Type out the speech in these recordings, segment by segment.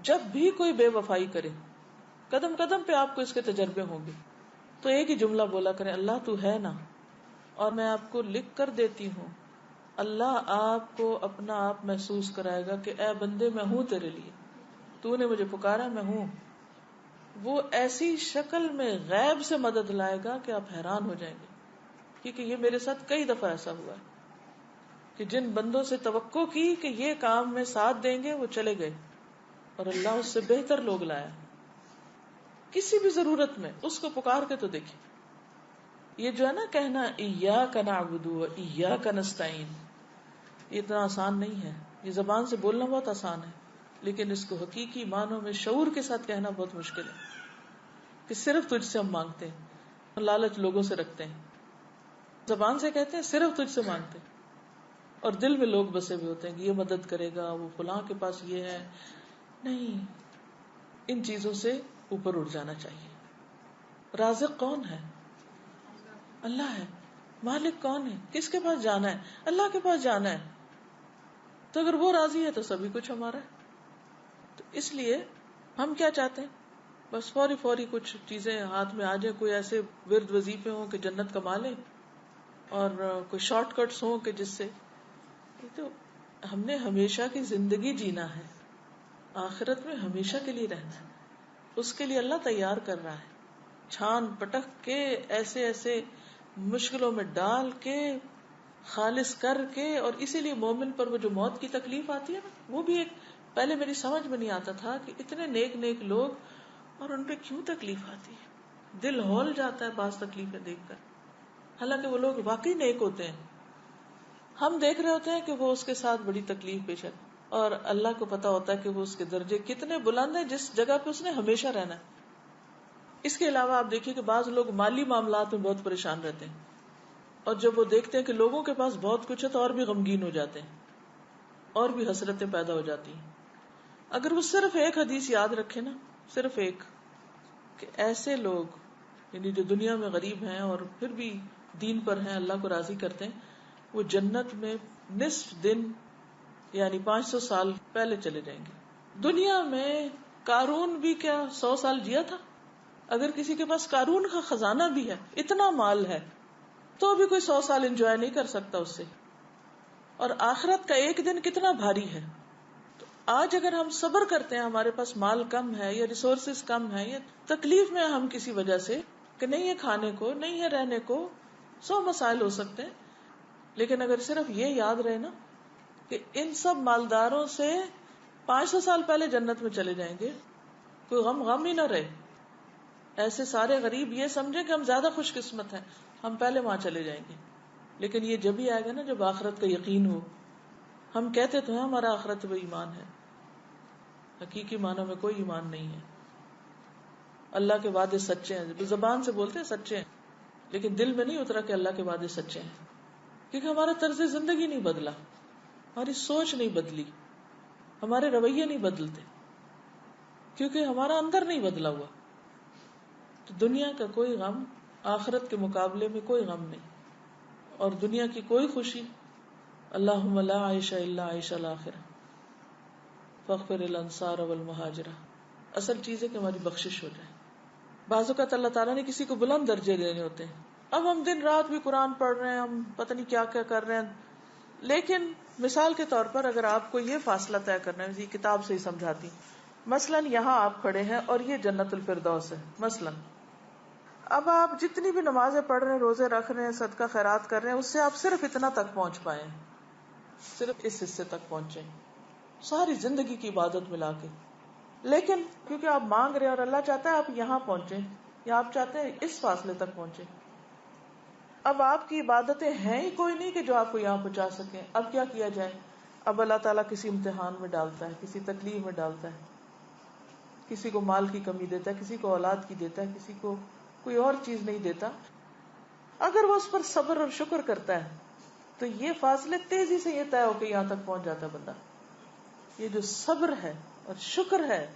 جب بھی کوئی بے وفائی کرے، قدم قدم پہ آپ کو اس کے تجربے ہوں گے، تو ایک ہی جملہ بولا کریں، اللہ تو ہے نا، اور میں آپ کو لکھ کر دیتی ہوں، اللہ آپ کو اپنا آپ محسوس کرائے گا کہ اے بندے میں ہوں تیرے لیے، تو نے مجھے پکارا، میں ہوں. وہ ایسی شکل میں غیب سے مدد لائے گا کہ آپ حیران ہو جائیں گے. کیونکہ یہ میرے ساتھ کئی دفعہ ایسا ہوا ہے کہ جن بندوں سے توقع کی کہ یہ کام میں ساتھ دیں گے وہ چلے گئے، اور اللہ اس سے بہتر لوگ لایا. کسی بھی ضرورت میں اس کو پکار کے تو دیکھیں. یہ جو ہے نا کہنا ایاک نعبد و ایاک نستعین، یہ اتنا آسان نہیں ہے. یہ زبان سے بولنا بہت آسان ہے، لیکن اس کو حقیقی معنوں میں شعور کے ساتھ کہنا بہت مشکل ہے کہ صرف تجھ سے ہم مانگتے ہیں. لالچ لوگوں سے رکھتے ہیں، زبان سے کہتے ہیں صرف تجھ سے مانگتے ہیں، اور دل میں لوگ بسے ہوئے ہوتے ہیں کہ یہ مدد کرے گا، وہ فلاں کے پاس یہ ہے. نہیں، ان چیزوں سے اوپر اٹھ جانا چاہیے. رازق کون ہے؟ اللہ ہے. مالک کون ہے؟ کس کے پاس جانا ہے؟ اللہ کے پاس جانا ہے. تو اگر وہ راضی ہے تو سبھی کچھ ہمارا ہے. تو اس لیے ہم کیا چاہتے ہیں؟ بس فوری فوری کچھ چیزیں ہاتھ میں آ جائیں، کوئی ایسے ورد وظیفے ہوں کہ جنت کما لیں، اور کوئی شارٹ کٹس ہوں کہ جس سے. تو ہم نے ہمیشہ کی زندگی جینا ہے، آخرت میں ہمیشہ کے لیے رہنا ہے. اس کے لیے اللہ تیار کر رہا ہے، چھان پٹک کے ایسے ایسے مشکلوں میں ڈال کے خالص کر کے. اور اسی لیے مومن پر وہ جو موت کی تکلیف آتی ہے نا، وہ بھی ایک پہلے میری سمجھ میں نہیں آتا تھا کہ اتنے نیک نیک لوگ اور ان پہ کیوں تکلیف آتی ہے. دل ہول جاتا ہے بعض تکلیفیں دیکھ کر، حالانکہ وہ لوگ واقعی نیک ہوتے ہیں. ہم دیکھ رہے ہوتے ہیں کہ وہ اس کے ساتھ بڑی تکلیف پیش ہے، اور اللہ کو پتا ہوتا ہے کہ وہ اس کے درجے کتنے بلند ہیں جس جگہ پہ اس نے ہمیشہ رہنا ہے. اس کے علاوہ آپ دیکھیے کہ بعض لوگ مالی معاملات میں بہت پریشان رہتے ہیں، اور جب وہ دیکھتے ہیں کہ لوگوں کے پاس بہت کچھ ہے تو اور بھی غمگین ہو جاتے ہیں، اور بھی حسرتیں پیدا ہو جاتی ہیں. اگر وہ صرف ایک حدیث یاد رکھے نا، صرف ایک، کہ ایسے لوگ یعنی جو دنیا میں غریب ہیں اور پھر بھی دین پر ہیں، اللہ کو راضی کرتے ہیں، وہ جنت میں نصف دن یعنی 500 سال پہلے چلے جائیں گے. دنیا میں قارون بھی کیا 100 سال جیا تھا؟ اگر کسی کے پاس قارون کا خزانہ بھی ہے، اتنا مال ہے، تو بھی کوئی 100 سال انجوائے نہیں کر سکتا اس سے. اور آخرت کا ایک دن کتنا بھاری ہے. تو آج اگر ہم صبر کرتے ہیں، ہمارے پاس مال کم ہے یا ریسورسز کم ہے یا تکلیف میں ہم کسی وجہ سے کہ نہیں ہے کھانے کو، نہیں ہے رہنے کو، 100 مسائل ہو سکتے ہیں، لیکن اگر صرف یہ یاد رہے نا کہ ان سب مالداروں سے 500 سال پہلے جنت میں چلے جائیں گے، کوئی غم ہی نہ رہے. ایسے سارے غریب یہ سمجھیں کہ ہم زیادہ خوش قسمت ہیں، ہم پہلے وہاں چلے جائیں گے. لیکن یہ جب ہی آئے گا نا جب آخرت کا یقین ہو. ہم کہتے تو ہیں ہمارا آخرت پہ ایمان ہے، حقیقی معنوں میں کوئی ایمان نہیں ہے. اللہ کے وعدے سچے ہیں، زبان سے بولتے ہیں سچے ہیں، لیکن دل میں نہیں اترا کہ اللہ کے وعدے سچے ہیں. کیونکہ ہمارا طرز زندگی نہیں بدلا، ہماری سوچ نہیں بدلی، ہمارے رویے نہیں بدلتے، کیونکہ ہمارا اندر نہیں بدلا ہوا. تو دنیا کا کوئی غم آخرت کے مقابلے میں کوئی غم نہیں، اور دنیا کی کوئی خوشی اللہم لا عیش الا عیش الآخرہ فاغفر الانصار والمہاجرہ. اصل چیز ہے کہ ہماری بخشش ہو جائے. بعض اوقات اللہ تعالیٰ نے کسی کو بلند درجے دینے ہوتے ہیں. اب ہم دن رات بھی قرآن پڑھ رہے ہیں، ہم پتہ نہیں کیا کیا کر رہے ہیں، لیکن مثال کے طور پر اگر آپ کو یہ فاصلہ طے کرنا ہے، یہ کتاب سے ہی سمجھاتی، مثلاً یہاں آپ کھڑے ہیں اور یہ جنت الفردوس ہے مثلاً. اب آپ جتنی بھی نمازیں پڑھ رہے ہیں، روزے رکھ رہے ہیں، صدقہ خیرات کر رہے ہیں، اس سے آپ صرف اتنا تک پہنچ پائے ہیں، صرف اس حصے تک پہنچے ساری زندگی کی عبادت ملا کے. لیکن کیونکہ آپ مانگ رہے ہیں اور اللہ چاہتا ہے آپ یہاں پہنچے، یا آپ چاہتے ہیں اس فاصلے تک پہنچے. اب آپ کی عبادتیں ہیں ہی کوئی نہیں کہ جو آپ کو یہاں پہنچا سکیں. اب کیا کیا جائے؟ اب اللہ تعالیٰ کسی امتحان میں ڈالتا ہے، کسی تکلیف میں ڈالتا ہے، کسی کو مال کی کمی دیتا ہے، کسی کو اولاد کی دیتا ہے، کسی کو کوئی اور چیز نہیں دیتا. اگر وہ اس پر صبر اور شکر کرتا ہے تو یہ فاصلے تیزی سے یہ طے ہو کے یہاں تک پہنچ جاتا ہے بندہ. یہ جو صبر ہے اور شکر ہے،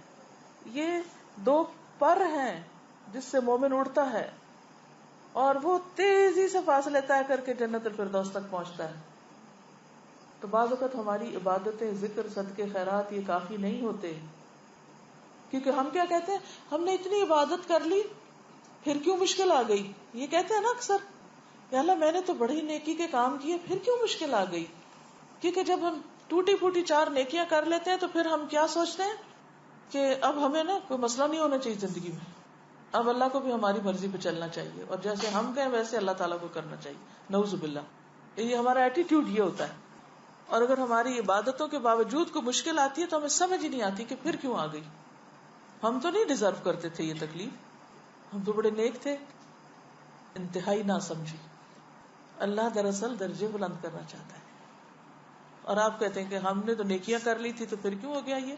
یہ دو پر ہیں جس سے مومن اڑتا ہے، اور وہ تیزی سے فاصلے طے کر کے جنت الفردوس تک پہنچتا ہے. تو بعض اوقات ہماری عبادتیں، ذکر، صدقے، خیرات یہ کافی نہیں ہوتے. کیونکہ ہم کیا کہتے ہیں، ہم نے اتنی عبادت کر لی پھر کیوں مشکل آ گئی. یہ کہتے ہیں نا اکثر، یا اللہ میں نے تو بڑی نیکی کے کام کیے پھر کیوں مشکل آ گئی. کیونکہ جب ہم ٹوٹی پھوٹی 4 نیکیاں کر لیتے ہیں تو پھر ہم کیا سوچتے ہیں کہ اب ہمیں نا کوئی مسئلہ نہیں ہونا چاہیے زندگی میں، اب اللہ کو بھی ہماری مرضی پہ چلنا چاہیے، اور جیسے ہم کہیں ویسے اللہ تعالیٰ کو کرنا چاہیے. نعوذ باللہ، یہ ہمارا ایٹیٹیوڈ یہ ہوتا ہے. اور اگر ہماری عبادتوں کے باوجود کوئی مشکل آتی ہے تو ہمیں سمجھ ہی نہیں آتی کہ پھر کیوں آ گئی. ہم تو نہیں ڈیزرو کرتے تھے یہ تکلیف، ہم تو بڑے نیک تھے. انتہائی نہ سمجھی. اللہ دراصل درجے بلند کرنا چاہتا ہے، اور آپ کہتے ہیں کہ ہم نے تو نیکیاں کر لی تھی تو پھر کیوں ہو گیا یہ.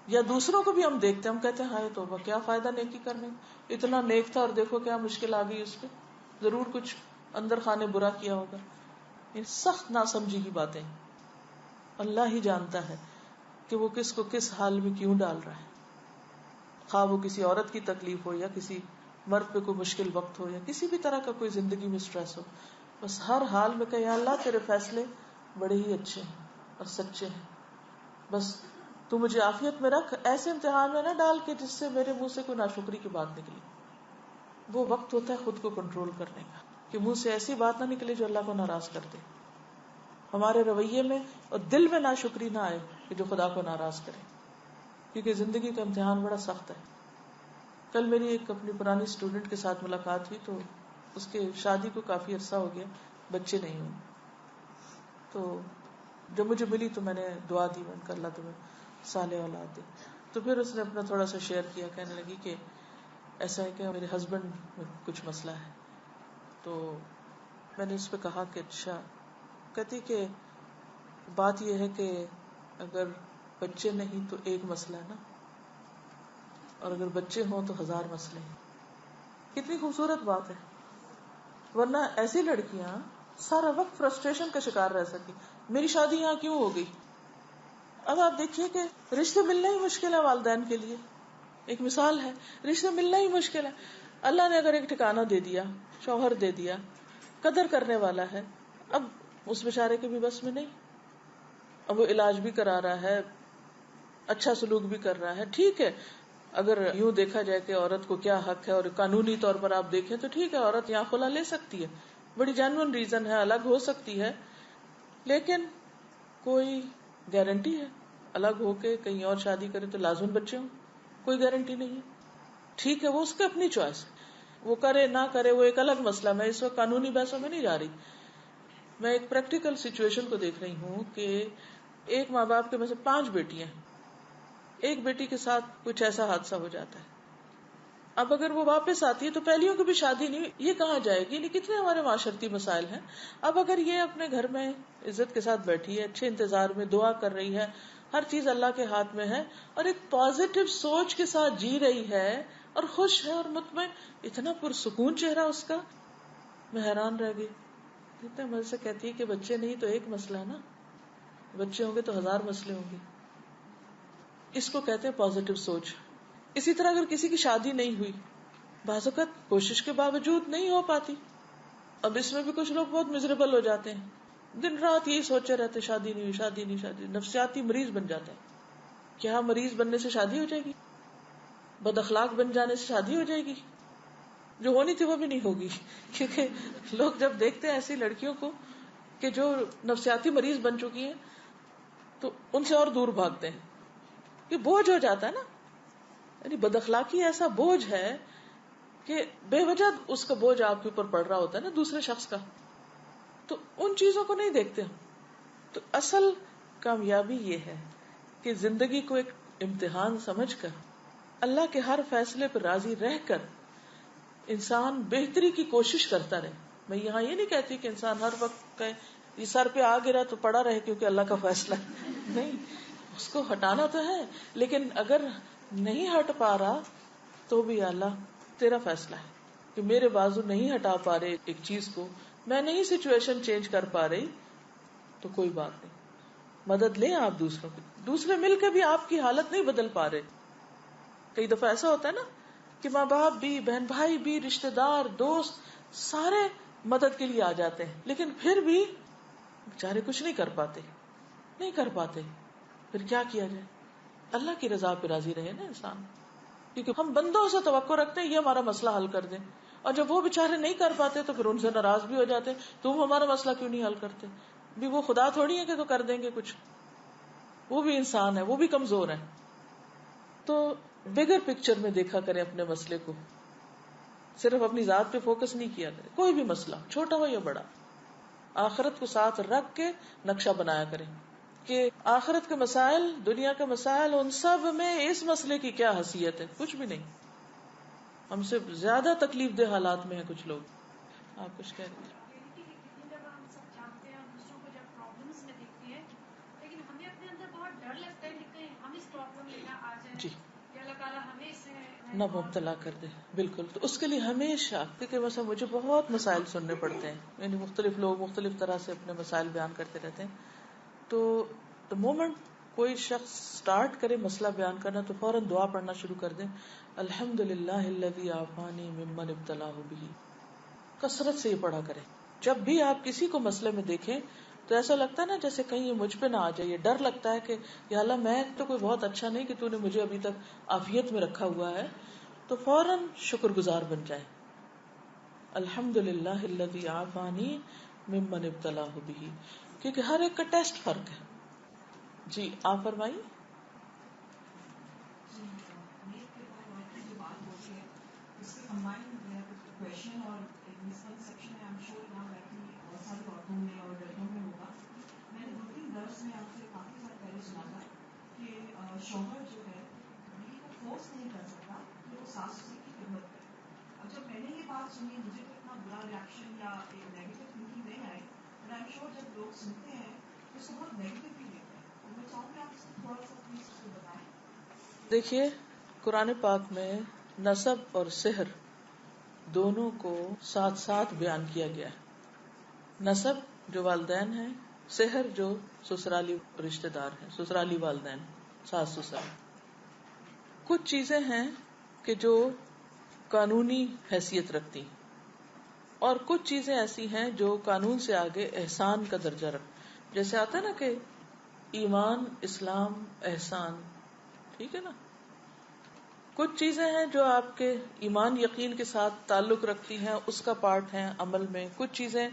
یا دوسروں کو بھی ہم دیکھتے ہیں، ہم کہتے ہیں ہائے توبہ، کیا فائدہ نیکی کرنے، اتنا نیک تھا اور دیکھو کیا مشکل آ گئی اس پہ، ضرور کچھ اندر خانے برا کیا ہوگا. یہ سخت ناسمجھی کی باتیں. اللہ ہی جانتا ہے کہ وہ کس کو کس حال میں کیوں ڈال رہا ہے، خواہ وہ کسی عورت کی تکلیف ہو یا کسی مرد پہ کوئی مشکل وقت ہو یا کسی بھی طرح کا کوئی زندگی میں سٹریس ہو. بس ہر حال میں کہ یا اللہ تیرے فیصلے بڑے ہی اچھے ہیں اور سچے ہیں، بس تو مجھے عافیت میں رکھ، ایسے امتحان میں نہ ڈال کہ جس سے میرے منہ سے کوئی ناشکری کی بات نکلی. وہ وقت ہوتا ہے خود کو کنٹرول کرنے کا، کہ منہ سے ایسی بات نہ نکلے جو اللہ کو ناراض کر دے، ہمارے رویے میں اور دل میں ناشکری نہ آئے کہ جو خدا کو ناراض کرے. کیونکہ زندگی کا امتحان بڑا سخت ہے. کل میری ایک اپنی پرانی اسٹوڈنٹ کے ساتھ ملاقات ہوئی، تو اس کے شادی کو کافی عرصہ ہو گیا، بچے نہیں ہوئے. تو جب مجھے ملی تو میں نے دعا دی، میں نے کہا اللہ تمہیں صالح اولاد دے. تو پھر اس نے اپنا تھوڑا سا شیئر کیا، کہنے لگی کہ ایسا ہے کہ میرے ہسبینڈ میں کچھ مسئلہ ہے. تو میں نے اس پہ کہا کہ اچھا. کہتی کہ بات یہ ہے کہ اگر بچے نہیں تو ایک مسئلہ ہے نا، اور اگر بچے ہوں تو 1000 مسئلے ہیں. کتنی خوبصورت بات ہے. ورنہ ایسی لڑکیاں سارا وقت فرسٹریشن کا شکار رہ سکی. میری شادی یہاں کیوں ہو گئی؟ اب آپ دیکھیے کہ رشتے ملنا ہی مشکل ہے والدین کے لیے. ایک مثال ہے، رشتے ملنا ہی مشکل ہے. اللہ نے اگر ایک ٹھکانہ دے دیا، شوہر دے دیا، قدر کرنے والا ہے، اب اس بیچارے کے بھی بس میں نہیں. اب وہ علاج بھی کرا رہا ہے، اچھا سلوک بھی کر رہا ہے، ٹھیک ہے. اگر یوں دیکھا جائے کہ عورت کو کیا حق ہے، اور قانونی طور پر آپ دیکھیں تو ٹھیک ہے، عورت یہاں خلا لے سکتی ہے، بڑی جینوئن ریزن ہے، الگ ہو سکتی ہے. لیکن کوئی گارنٹی ہے الگ ہو کے کہیں اور شادی کرے تو لازم بچے ہوں؟ کوئی گارنٹی نہیں ہے. ٹھیک ہے، وہ اس کی اپنی چوائس، وہ کرے نہ کرے وہ ایک الگ مسئلہ. میں اس وقت قانونی بحثوں میں نہیں جا رہی، میں ایک پریکٹیکل سچویشن کو دیکھ رہی ہوں کہ ایک ماں باپ کے میں سے 5 بیٹیاں ہیں، ایک بیٹی کے ساتھ کچھ ایسا حادثہ ہو جاتا ہے. اب اگر وہ واپس آتی ہے تو پہلیوں کی بھی شادی نہیں، یہ کہاں جائے گی؟ کتنے ہمارے معاشرتی مسائل ہیں. اب اگر یہ اپنے گھر میں عزت کے ساتھ بیٹھی ہے، اچھے انتظار میں دعا کر رہی ہے، ہر چیز اللہ کے ہاتھ میں ہے، اور ایک پازیٹو سوچ کے ساتھ جی رہی ہے اور خوش ہے اور مطمئن، اتنا پرسکون چہرہ اس کا، میں حیران رہ گئی. اتنے مزے سے کہتی ہے کہ بچے نہیں تو ایک مسئلہ ہے نا، بچے ہوں گے تو 1000 مسئلے ہوں گے. اس کو کہتے ہیں پازیٹو سوچ. اسی طرح اگر کسی کی شادی نہیں ہوئی، بعض اوقات کوشش کے باوجود نہیں ہو پاتی. اب اس میں بھی کچھ لوگ بہت مزریبل ہو جاتے ہیں، دن رات یہی سوچے رہتے شادی نہیں ہوئی، شادی نہیں، شادی. نفسیاتی مریض بن جاتے ہیں. کیا مریض بننے سے شادی ہو جائے گی؟ بد اخلاق بن جانے سے شادی ہو جائے گی؟ جو ہونی تھی وہ بھی نہیں ہوگی. کیونکہ لوگ جب دیکھتے ہیں ایسی لڑکیوں کو کہ جو نفسیاتی مریض بن چکی ہیں تو ان سے اور دور بھاگتے ہیں. یہ بوجھ ہو جاتا ہے نا، یعنی بد اخلاقی ایسا بوجھ ہے کہ بے وجہ اس کا بوجھ آپ کے اوپر پڑ رہا ہوتا ہے نا دوسرے شخص کا. تو ان چیزوں کو نہیں دیکھتے ہم. تو اصل کامیابی یہ ہے کہ زندگی کو ایک امتحان سمجھ کر اللہ کے ہر فیصلے پر راضی رہ کر انسان بہتری کی کوشش کرتا رہے. میں یہاں یہ نہیں کہتی کہ انسان ہر وقت کہے یہ سر پہ آ گرا تو پڑا رہے کیونکہ اللہ کا فیصلہ ہے. نہیں، اس کو ہٹانا تو ہے، لیکن اگر نہیں ہٹ پا رہا تو بھی اللہ تیرا فیصلہ ہے کہ میرے بازو نہیں ہٹا پا رہے ایک چیز کو، میں نہیں سچویشن چینج کر پا رہی، تو کوئی بات نہیں، مدد لیں آپ دوسروں کی. دوسرے مل کے بھی آپ کی حالت نہیں بدل پا رہے. کئی دفعہ ایسا ہوتا ہے نا کہ ماں باپ بھی، بہن بھائی بھی، رشتے دار، دوست سارے مدد کے لیے آ جاتے ہیں، لیکن پھر بھی بیچارے کچھ نہیں کر پاتے. پھر کیا کیا جائے؟ اللہ کی رضا پہ راضی رہے نا انسان. کیونکہ ہم بندوں سے توقع رکھتے ہیں یہ ہمارا مسئلہ حل کر دیں, اور جب وہ بےچارے نہیں کر پاتے تو پھر ان سے ناراض بھی ہو جاتے ہیں, تم ہمارا مسئلہ کیوں نہیں حل کرتے. بھی وہ خدا تھوڑی ہے کہ تو کر دیں گے کچھ, وہ بھی انسان ہے, وہ بھی کمزور ہے. تو بگر پکچر میں دیکھا کریں اپنے مسئلے کو, صرف اپنی ذات پہ فوکس نہیں کیا کریں. کوئی بھی مسئلہ چھوٹا ہو یا بڑا, آخرت کو ساتھ رکھ کے نقشہ بنایا کریں کہ آخرت کے مسائل, دنیا کے مسائل, ان سب میں اس مسئلے کی کیا حیثیت ہے. کچھ بھی نہیں. ہم سے زیادہ تکلیف دہ حالات میں ہیں کچھ لوگ. آپ کچھ کہہ رہے تھے؟ جب ہم سب جانتے ہیں دوسروں کو جب پرابلمس میں دیکھتے ہیں, لیکن ہمیں اپنے اندر بہت ڈر لگتا ہے کہ کہیں ہم اس پرابلم میں نہ آ جائیں, جی, یا اللہ تعالیٰ ہمیں اس میں نہ مبتلا کر دے. بالکل. تو اس کے لیے ہمیشہ, کیونکہ مثلا مجھے بہت مسائل سننے پڑتے ہیں, یعنی مختلف لوگ مختلف طرح سے اپنے مسائل بیان کرتے رہتے ہیں. تو the moment کوئی شخص سٹارٹ کرے مسئلہ بیان کرنا تو فوراً دعا پڑھنا شروع کر دیں, الحمدللہ الذی عافانی ممن ابتلاہ بہ. کثرت سے یہ پڑھا کریں. جب بھی آپ کسی کو مسئلے میں دیکھیں تو ایسا لگتا ہے نا جیسے کہیں یہ مجھ پہ نہ آ جائے, یہ ڈر لگتا ہے کہ یا اللہ میں تو کوئی بہت اچھا نہیں کہ تو نے مجھے ابھی تک عافیت میں رکھا ہوا ہے, تو فوراً شکر گزار بن جائیں. الحمدللہ الذی عافانی ممن ابتلاہ بہ, کیونکہ ہر ایک کا ٹیسٹ فرق ہے. جی آپ فرمائیے. کوشچن اور ایک مسکنسپشن ہے, بہت ساری عورتوں میں اور لڑکوں میں ہوگا. میں نے 2-3 درس میں آپ سے کافی سال پہلے سنا تھا کہ شوہر جو ہے بیوی کو فورس نہیں کر سکتا کہ وہ ساس سسر کی خدمت کرے. اب جب میں نے یہ بات سنی مجھے تو اتنا برا ریئیکشن یا ایک نیگیٹو تھنکنگ نہیں آئی, بٹ آئی ایم شیور جب لوگ سنتے ہیں تو اس کو بہت نیگیٹولی لیتے ہیں. تو میں چاہوں گی آپ اس کو تھوڑا سا پلیز اس کو بتائیں. دیکھیے قرآن پاک میں نسب اور سحر دونوں کو ساتھ ساتھ بیان کیا گیا ہے. نسب جو والدین ہیں, سحر جو سسرالی رشتہ دار ہیں, سسرالی والدین, ساس سسر. کچھ چیزیں ہیں کہ جو قانونی حیثیت رکھتی, اور کچھ چیزیں ایسی ہیں جو قانون سے آگے احسان کا درجہ رکھ. جیسے آتا ہے نا کہ ایمان, اسلام, احسان, ٹھیک ہے نا. کچھ چیزیں ہیں جو آپ کے ایمان یقین کے ساتھ تعلق رکھتی ہیں, اس کا پارٹ ہے عمل میں. کچھ چیزیں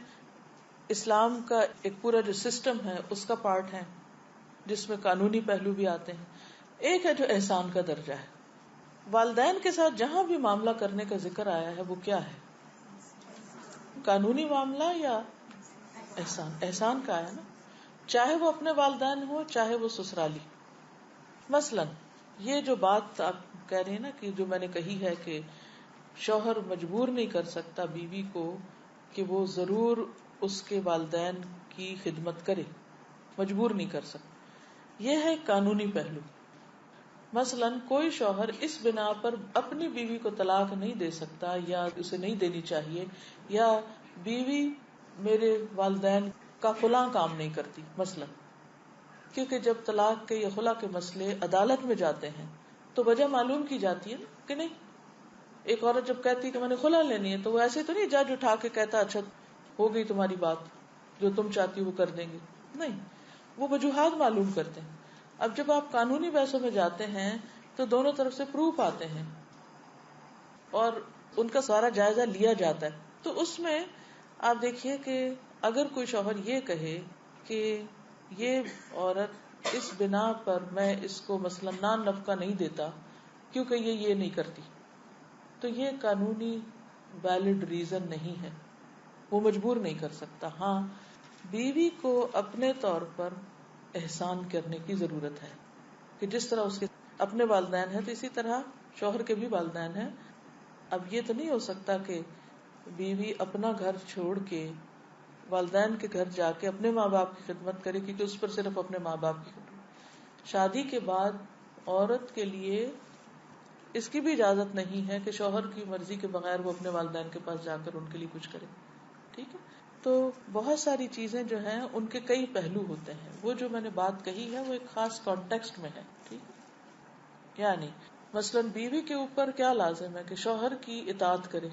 اسلام کا ایک پورا جو سسٹم ہے اس کا پارٹ ہے, جس میں قانونی پہلو بھی آتے ہیں. ایک ہے جو احسان کا درجہ ہے. والدین کے ساتھ جہاں بھی معاملہ کرنے کا ذکر آیا ہے وہ کیا ہے؟ قانونی معاملہ یا احسان؟ احسان کا ہے نا, چاہے وہ اپنے والدین ہو چاہے وہ سسرالی. مثلا یہ جو بات آپ کہہ رہے ہیں نا کہ جو میں نے کہی ہے کہ شوہر مجبور نہیں کر سکتا بیوی کو کہ وہ ضرور اس کے والدین کی خدمت کرے, مجبور نہیں کر سکتا. یہ ہے قانونی پہلو. مثلا کوئی شوہر اس بنا پر اپنی بیوی کو طلاق نہیں دے سکتا یا اسے نہیں دینی چاہیے, یا بیوی میرے والدین کا فلاں کام نہیں کرتی مثلا, کیونکہ جب طلاق کے یا خلا کے مسئلے عدالت میں جاتے ہیں تو وجہ معلوم کی جاتی ہے نا کہ نہیں. ایک عورت جب کہتی ہے کہ میں نے خلا لینی ہے تو وہ ایسے تو نہیں جج اٹھا کے کہتا اچھا ہو گئی تمہاری بات, جو تم چاہتی وہ کر دیں گے. نہیں, وہ وجوہات معلوم کرتے ہیں. اب جب آپ قانونی بحثوں میں جاتے ہیں تو دونوں طرف سے پروف آتے ہیں اور ان کا سارا جائزہ لیا جاتا ہے. تو اس میں آپ دیکھیے کہ اگر کوئی شوہر یہ کہے کہ یہ عورت اس بنا پر میں اس کو مثلا نان نفقہ نہیں دیتا کیونکہ یہ نہیں کرتی, تو یہ قانونی ویلڈ ریزن نہیں ہے, وہ مجبور نہیں کر سکتا. ہاں بیوی کو اپنے طور پر احسان کرنے کی ضرورت ہے کہ جس طرح اس کے اپنے والدین ہیں تو اسی طرح شوہر کے بھی والدین ہیں. اب یہ تو نہیں ہو سکتا کہ بیوی اپنا گھر چھوڑ کے والدین کے گھر جا کے اپنے ماں باپ کی خدمت کرے, کیونکہ اس پر صرف اپنے ماں باپ کی خدمت. شادی کے بعد عورت کے لیے اس کی بھی اجازت نہیں ہے کہ شوہر کی مرضی کے بغیر وہ اپنے والدین کے پاس جا کر ان کے لیے کچھ کرے. ٹھیک ہے, تو بہت ساری چیزیں جو ہیں ان کے کئی پہلو ہوتے ہیں. وہ جو میں نے بات کہی ہے وہ ایک خاص کانٹیکسٹ میں ہے. ٹھیک ہے, یعنی مثلاً بیوی کے اوپر کیا لازم ہے کہ شوہر کی اطاعت کرے,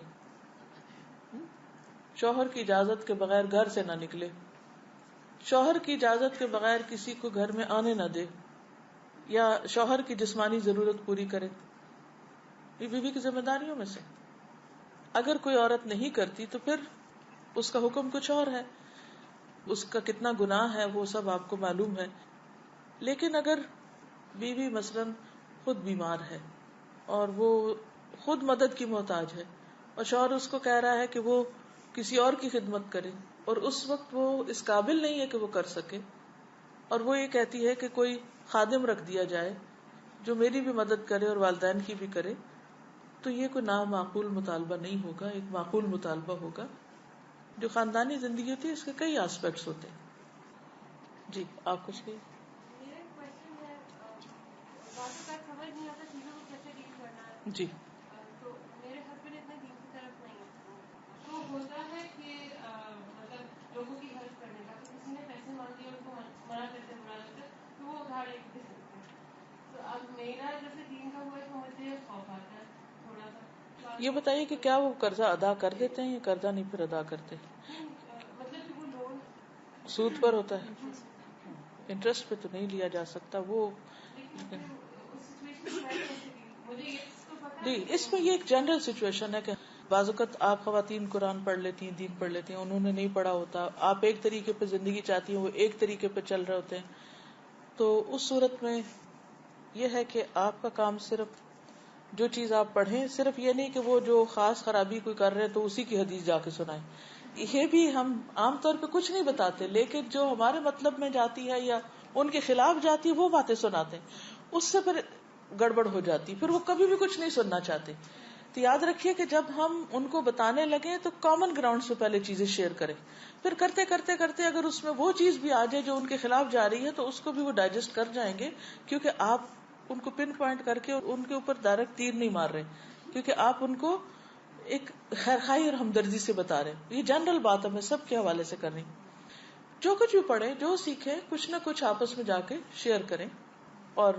شوہر کی اجازت کے بغیر گھر سے نہ نکلے, شوہر کی اجازت کے بغیر کسی کو گھر میں آنے نہ دے, یا شوہر کی جسمانی ضرورت پوری کرے، یہ بیوی کی ذمہ داریوں میں سے. اگر کوئی عورت نہیں کرتی تو پھر اس کا حکم کچھ اور ہے، اس کا کتنا گناہ ہے وہ سب آپ کو معلوم ہے. لیکن اگر بیوی مثلاً خود بیمار ہے اور وہ خود مدد کی محتاج ہے اور شوہر اس کو کہہ رہا ہے کہ وہ کسی اور کی خدمت کرے اور اس وقت وہ اس قابل نہیں ہے کہ وہ کر سکے، اور وہ یہ کہتی ہے کہ کوئی خادم رکھ دیا جائے جو میری بھی مدد کرے اور والدین کی بھی کرے، تو یہ کوئی نامعقول مطالبہ نہیں ہوگا، ایک معقول مطالبہ ہوگا. جو خاندانی زندگی ہوتی ہے اس کے کئی آسپیکٹس ہوتے ہیں. جی آپ کچھ کہیں؟ میرا ایک کوشچن ہے، باتوں کا سمجھ نہیں آتا چیزوں کو کیسے ڈیل کرنا ہے. جی تو میرے ہسبینڈ اتنے دین کی طرف نہیں ہے، تو ہوتا ہے کہ مطلب لوگوں کی ہیلپ کرنے کا، تو کسی نے پیسے مانگ لیے ان کو منع کرتے برا لگتا تو وہ ادھار ایک دے سکتے ہیں. تو اب میرا جیسے دین کا ہوا ہے تو مجھے خوف آتا ہے تھوڑا سا. یہ بتائیے کہ کیا وہ قرضہ ادا کر دیتے ہیں یا قرضہ نہیں پھر ادا کرتے؟ مطلب کہ وہ لون سود پر ہوتا ہے، انٹرسٹ پہ تو نہیں لیا جا سکتا وہ. نہیں، اس میں یہ ایک جنرل سچویشن ہے کہ بعض اوقات آپ خواتین قرآن پڑھ لیتی ہیں، دین پڑھ لیتی ہیں، انہوں نے نہیں پڑھا ہوتا، آپ ایک طریقے پہ زندگی چاہتی ہیں، وہ ایک طریقے پہ چل رہے ہوتے ہیں. تو اس صورت میں یہ ہے کہ آپ کا کام صرف جو چیز آپ پڑھیں، صرف یہ نہیں کہ وہ جو خاص خرابی کوئی کر رہے ہیں تو اسی کی حدیث جا کے سنائیں. یہ بھی ہم عام طور پہ کچھ نہیں بتاتے، لیکن جو ہمارے مطلب میں جاتی ہے یا ان کے خلاف جاتی ہے وہ باتیں سناتے ہیں، اس سے پھر گڑبڑ ہو جاتی، پھر وہ کبھی بھی کچھ نہیں سننا چاہتے. تو یاد رکھیے کہ جب ہم ان کو بتانے لگے تو کامن گراؤنڈ سے پہلے چیزیں شیئر کریں، پھر کرتے کرتے کرتے اگر اس میں وہ چیز بھی آ جائے جو ان کے خلاف جا رہی ہے تو اس کو بھی وہ ڈائجسٹ کر جائیں گے، کیونکہ آپ ان کو پن پوائنٹ کر کے ان کے اوپر ڈائریکٹ تیر نہیں مار رہے، کیونکہ آپ ان کو ایک خیرخواہی اور ہمدردی سے بتا رہے. یہ جنرل بات ہمیں سب کے حوالے سے کرنی. جو کچھ بھی پڑھیں، جو سیکھیں، کچھ نہ کچھ آپس میں جا کے شیئر کریں. اور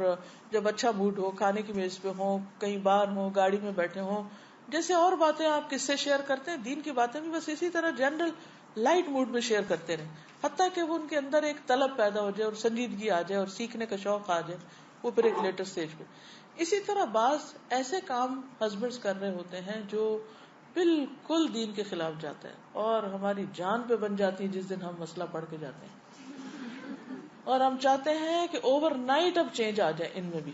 جب اچھا موڈ ہو، کھانے کی میز پہ ہوں، کہیں باہر ہوں، گاڑی میں بیٹھے ہوں، جیسے اور باتیں آپ کس سے شیئر کرتے ہیں، دین کی باتیں بھی بس اسی طرح جنرل لائٹ موڈ میں شیئر کرتے رہیں، حتیٰ کہ وہ ان کے اندر ایک طلب پیدا ہو جائے اور سنجیدگی آ جائے اور سیکھنے کا شوق آ جائے، وہ پھر ایک لیٹر سٹیج پہ. اسی طرح بعض ایسے کام ہسبینڈز کر رہے ہوتے ہیں جو بالکل دین کے خلاف جاتا ہے اور ہماری جان پہ بن جاتی ہے جس دن ہم مسئلہ پڑھ کے جاتے ہیں، اور ہم چاہتے ہیں کہ اوور نائٹ اب چینج آ جائے ان میں بھی.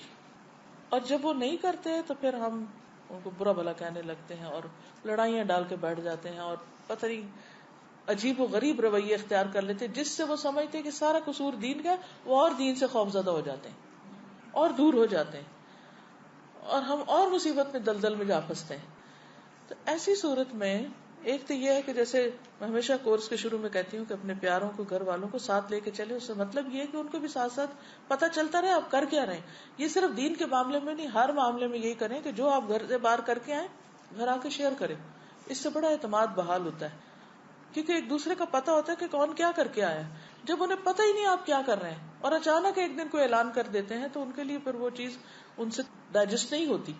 اور جب وہ نہیں کرتے تو پھر ہم ان کو برا بھلا کہنے لگتے ہیں اور لڑائیاں ڈال کے بیٹھ جاتے ہیں اور پتہ نہیں عجیب و غریب رویے اختیار کر لیتے جس سے وہ سمجھتے کہ سارا قصور دین کا، وہ اور دین سے خوفزدہ ہو جاتے ہیں اور دور ہو جاتے ہیں اور ہم اور مصیبت میں دلدل میں جا پھنستے ہیں. تو ایسی صورت میں ایک تو یہ ہے کہ جیسے میں ہمیشہ کورس کے شروع میں کہتی ہوں کہ اپنے پیاروں کو، گھر والوں کو ساتھ لے کے چلے. اس سے مطلب یہ ہے کہ ان کو بھی ساتھ ساتھ پتہ چلتا رہے آپ کر کیا رہے ہیں. یہ صرف دین کے معاملے میں نہیں، ہر معاملے میں یہی کریں کہ جو آپ گھر سے باہر کر کے آئیں گھر آ کے شیئر کریں. اس سے بڑا اعتماد بحال ہوتا ہے، کیونکہ ایک دوسرے کا پتہ ہوتا ہے کہ کون کیا کر کے آیا. جب انہیں پتہ ہی نہیں آپ کیا کر رہے ہیں اور اچانک ایک دن کوئی اعلان کر دیتے ہیں تو ان کے لیے پھر وہ چیز ان سے ڈائجسٹ نہیں ہوتی.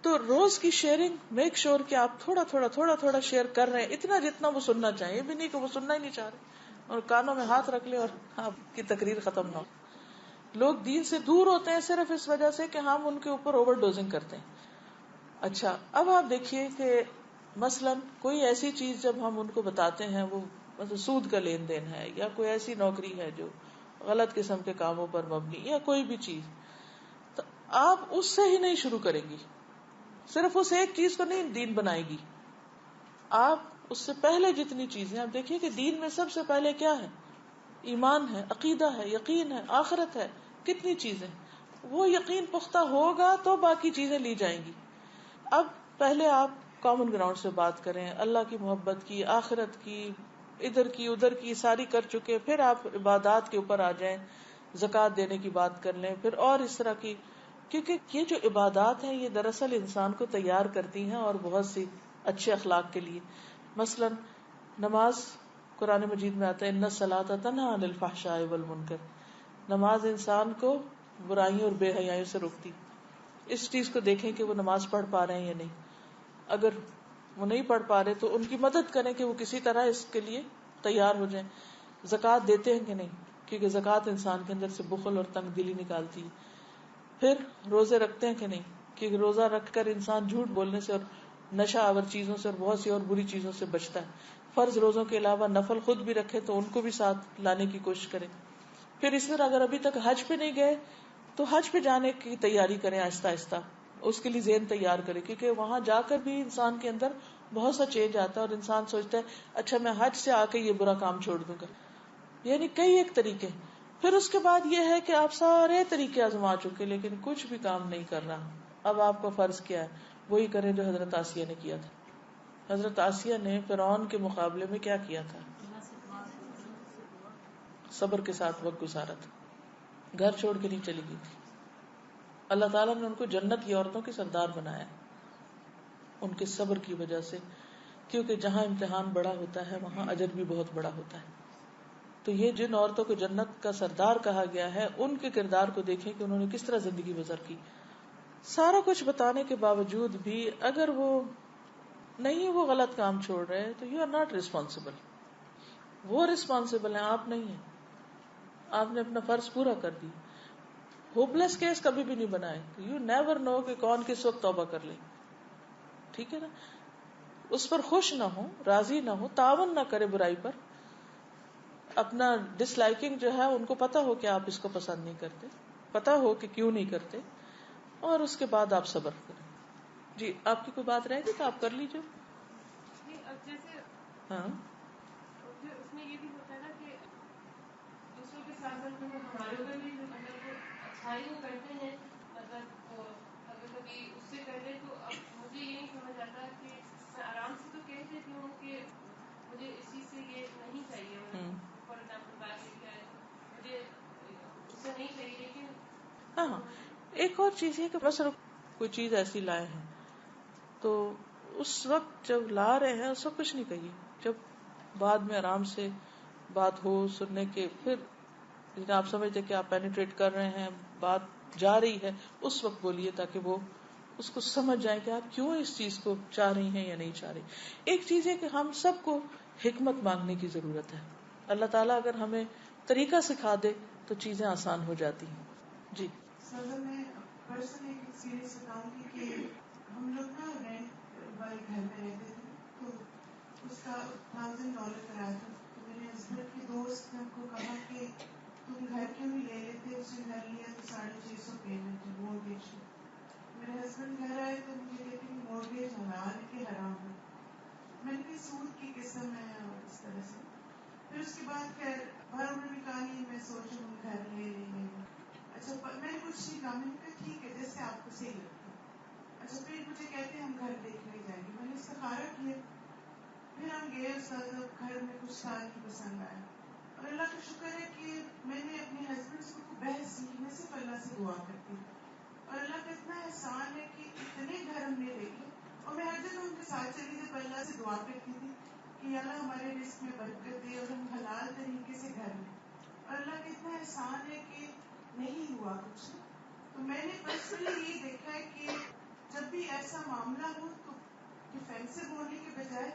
تو روز کی شیئرنگ میک شور کہ آپ تھوڑا تھوڑا شیئر کر رہے ہیں، اتنا جتنا وہ سننا چاہیے، بھی نہیں کہ وہ سننا ہی نہیں چاہ رہے اور کانوں میں ہاتھ رکھ لے اور آپ کی تقریر ختم نہ ہو. لوگ دین سے دور ہوتے ہیں صرف اس وجہ سے کہ ہم ان کے اوپر اوور ڈوزنگ کرتے ہیں. اچھا، اب آپ دیکھیے کہ مثلا کوئی ایسی چیز جب ہم ان کو بتاتے ہیں، وہ مطلب سود کا لین دین ہے یا کوئی ایسی نوکری ہے جو غلط قسم کے کاموں پر مبنی یا کوئی بھی چیز، تو آپ اس سے ہی نہیں شروع کریں گی، صرف اس ایک چیز کو نہیں دین بنائے گی. آپ اس سے پہلے جتنی چیزیں، آپ دیکھیے کہ دین میں سب سے پہلے کیا ہے؟ ایمان ہے، عقیدہ ہے، یقین ہے، آخرت ہے. کتنی چیزیں، وہ یقین پختہ ہوگا تو باقی چیزیں لی جائیں گی. اب پہلے آپ کامن گراؤنڈ سے بات کریں، اللہ کی محبت کی، آخرت کی، ادھر کی ادھر کی ساری کر چکے، پھر آپ عبادات کے اوپر آ جائیں، زکوٰۃ دینے کی بات کر لیں، پھر اور اس طرح کی، کیونکہ یہ جو عبادات ہیں یہ دراصل انسان کو تیار کرتی ہیں اور بہت سی اچھے اخلاق کے لیے. مثلا نماز، قرآن مجید میں آتا ہے ان الصلاۃ تنہی عن الفحشاء والمنکر، نماز انسان کو برائیوں اور بے حیائیوں سے روکتی. اس چیز کو دیکھیں کہ وہ نماز پڑھ پا رہے ہیں یا نہیں. اگر وہ نہیں پڑھ پا رہے تو ان کی مدد کریں کہ وہ کسی طرح اس کے لیے تیار ہو جائیں. زکوٰۃ دیتے ہیں کہ نہیں، کیونکہ زکوٰۃ انسان کے اندر سے بخل اور تنگ دلی نکالتی ہے. پھر روزے رکھتے ہیں کہ نہیں؟ کیونکہ روزہ رکھ کر انسان جھوٹ بولنے سے اور نشہ آور چیزوں سے اور بہت سی اور بری چیزوں سے بچتا ہے. فرض روزوں کے علاوہ نفل خود بھی رکھے تو ان کو بھی ساتھ لانے کی کوشش کریں. پھر اس طرح اگر ابھی تک حج پہ نہیں گئے تو حج پہ جانے کی تیاری کریں آہستہ آہستہ, اس کے لیے ذہن تیار کریں, کیونکہ وہاں جا کر بھی انسان کے اندر بہت سا چینج آتا ہے اور انسان سوچتا ہے اچھا میں حج سے آ کے یہ برا کام چھوڑ دوں گا. یعنی کئی ایک طریقے. پھر اس کے بعد یہ ہے کہ آپ سارے طریقے آزما چکے لیکن کچھ بھی کام نہیں کر رہا. اب آپ کا فرض کیا ہے؟ وہی کریں جو حضرت آسیہ نے کیا تھا. حضرت آسیہ نے فرعون کے مقابلے میں کیا کیا تھا؟ صبر کے ساتھ وقت گزارا تھا, گھر چھوڑ کے نہیں چلی گئی تھی. اللہ تعالیٰ نے ان کو جنت کی عورتوں کے سردار بنایا ان کے صبر کی وجہ سے, کیونکہ جہاں امتحان بڑا ہوتا ہے وہاں اجر بھی بہت بڑا ہوتا ہے. تو یہ جن عورتوں کو جنت کا سردار کہا گیا ہے ان کے کردار کو دیکھیں کہ انہوں نے کس طرح زندگی بسر کی. سارا کچھ بتانے کے باوجود بھی اگر وہ غلط کام چھوڑ رہے تو یو آر ناٹ ریسپانسبل. وہ ریسپانسبل ہیں, آپ نہیں ہیں. آپ نے اپنا فرض پورا کر دی. ہوپلیس کیس کبھی بھی نہیں بنائے. یو نیور نو کہ کون کس وقت توبہ کر لے. ٹھیک ہے نا. اس پر خوش نہ ہو, راضی نہ ہو, تعاون نہ کرے برائی پر. اپنا ڈس لائکنگ جو ہے ان کو پتا ہو کہ آپ اس کو پسند نہیں کرتے, پتا ہو کہ کیوں نہیں کرتے, اور اس کے بعد آپ صبر کریں. جی آپ کی کوئی بات رہے گی تو آپ کر لیجیے. جیسے ہاں اس میں یہ بھی ہوتا ہے نا کہ دوسروں کے ساتھ ہمارے اوپر بھی مطلب وہ اچھائی وہ کرتے ہیں, مطلب اگر کبھی اس سے کر لیں تو اب مجھے یہ نہیں سمجھ آتا کہ میں آرام سے تو کہہ دیتی ہوں کہ مجھے اس چیز سے یہ نہیں چاہیے, فار ایگزامپل بات یہ ہے مجھے اس سے نہیں چاہیے, لیکن ہاں ایک اور چیز ہے کہ بس کوئی چیز ایسی لائے ہیں تو اس وقت جب لا رہے ہیں اس وقت کچھ نہیں کہیے. جب بعد میں آرام سے بات ہو سننے کے, پھر آپ سمجھتے کہ آپ پینیٹریٹ کر رہے ہیں, بات جا رہی ہے, اس وقت بولیے تاکہ وہ اس کو سمجھ جائیں کہ آپ کیوں اس چیز کو چاہ رہی ہیں یا نہیں چاہ رہی. ایک چیز ہے کہ ہم سب کو حکمت مانگنے کی ضرورت ہے. اللہ تعالیٰ اگر ہمیں طریقہ سکھا دے تو چیزیں آسان ہو جاتی ہیں. جی سر میں پرسنل ایک ایکسپیرینس بتاؤں گی کہ ہم لوگ نا رینٹ والے گھر میں رہتے تھے, تو اس کا $1,000 کرایا تھا. تو میرے ہسبینڈ کے دوست نے ہم کو کہا کہ تم گھر کیوں نہیں لے لیتے, اس نے گھر لیا تو $650 پیمنٹ ہے مورگیج. میرے ہسبینڈ گھر آئے تو مجھے کہتے ہیں مورگیج حلال ہے کہ حرام ہے. میں نے کہا سود کی قسم ہے اور اس طرح سے. پھر اس کے بعد خیر بھر انہوں نے کہا نہیں میں سوچ ہم گھر لے لیں گے. اچھا میں نے کچھ نہیں کہا, میں نے کہا ٹھیک ہے جیسے آپ کو صحیح لگتا ہے. اچھا پھر مجھے کہتے ہیں ہم گھر دیکھنے جائیں گے. میں نے استخارہ کیا, پھر ہم گئے, اس کا گھر میں کچھ تھا نہیں پسند آیا. اور اللہ کا شکر ہے کہ میں نے اپنے ہسبینڈ سے بحث کی, میں صرف اللہ سے دعا کرتی ہوں. اور اللہ کا اتنا احسان ہے کہ اتنے گھر ہم نے دیکھے, اور میں ہر جگہ ان کے ساتھ چلی جب اللہ سے دعا کرتی تھی کہ اللہ ہمارے رزق میں برکت دے اور ہم حلال طریقے سے گھر لیں. اور اللہ کا اتنا احسان ہے کہ نہیں ہوا کچھ. تو میں نے پرسنلی یہ دیکھا ہے کہ جب بھی ایسا معاملہ ہو تو ڈیفینسو ہونے کے بجائے